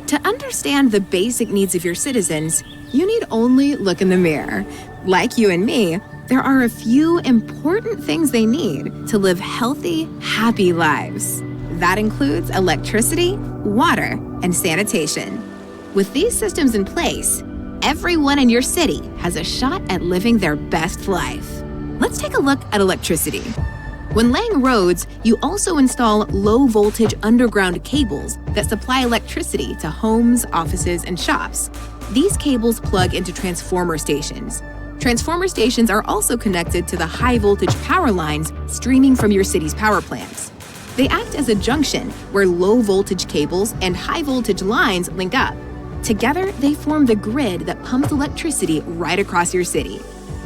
To understand the basic needs of your citizens, you need only look in the mirror. Like you and me, there are a few important things they need to live healthy, happy lives. That includes electricity, water, and sanitation. With these systems in place, everyone in your city has a shot at living their best life. Let's take a look at electricity. When laying roads, you also install low-voltage underground cables that supply electricity to homes, offices, and shops. These cables plug into transformer stations. Transformer stations are also connected to the high-voltage power lines streaming from your city's power plants. They act as a junction where low-voltage cables and high-voltage lines link up. Together, they form the grid that pumps electricity right across your city.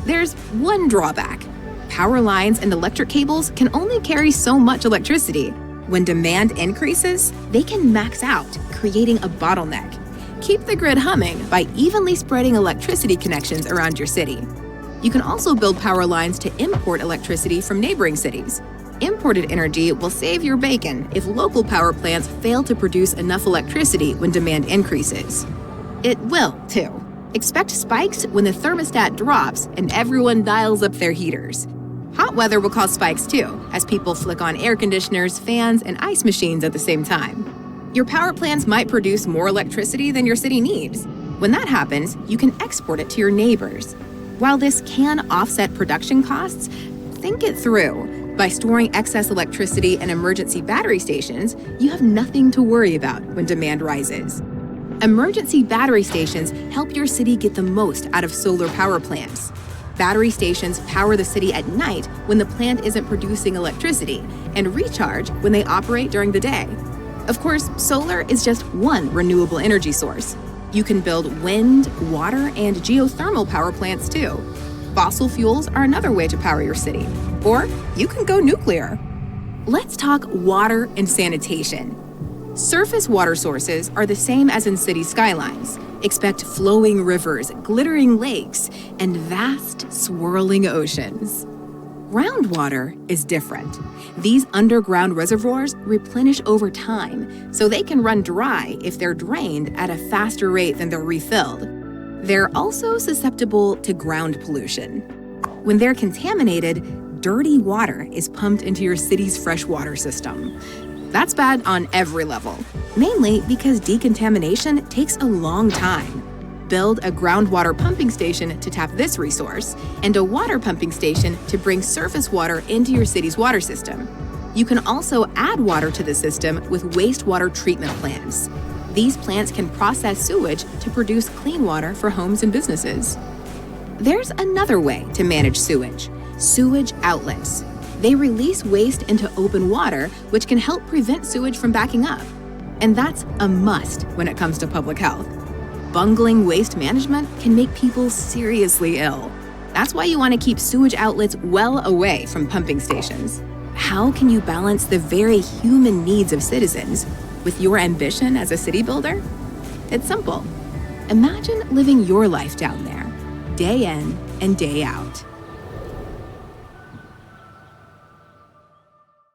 There's one drawback. Power lines and electric cables can only carry so much electricity. When demand increases, they can max out, creating a bottleneck. Keep the grid humming by evenly spreading electricity connections around your city. You can also build power lines to import electricity from neighboring cities. Imported energy will save your bacon if local power plants fail to produce enough electricity when demand increases. It will, too. Expect spikes when the thermostat drops and everyone dials up their heaters. Hot weather will cause spikes too, as people flick on air conditioners, fans, and ice machines at the same time. Your power plants might produce more electricity than your city needs. When that happens, you can export it to your neighbors. While this can offset production costs, think it through. By storing excess electricity in emergency battery stations, you have nothing to worry about when demand rises. Emergency battery stations help your city get the most out of solar power plants. Battery stations power the city at night when the plant isn't producing electricity and recharge when they operate during the day. Of course, solar is just one renewable energy source. You can build wind, water, and geothermal power plants too. Fossil fuels are another way to power your city. Or you can go nuclear. Let's talk water and sanitation. Surface water sources are the same as in city skylines. Expect flowing rivers, glittering lakes, and vast, swirling oceans. Groundwater is different. These underground reservoirs replenish over time, so they can run dry if they're drained at a faster rate than they're refilled. They're also susceptible to ground pollution. When they're contaminated, dirty water is pumped into your city's freshwater system. That's bad on every level, mainly because decontamination takes a long time. Build a groundwater pumping station to tap this resource, and a water pumping station to bring surface water into your city's water system. You can also add water to the system with wastewater treatment plants. These plants can process sewage to produce clean water for homes and businesses. There's another way to manage sewage: sewage outlets. They release waste into open water, which can help prevent sewage from backing up. And that's a must when it comes to public health. Bungling waste management can make people seriously ill. That's why you want to keep sewage outlets well away from pumping stations. How can you balance the very human needs of citizens with your ambition as a city builder? It's simple. Imagine living your life down there, day in and day out.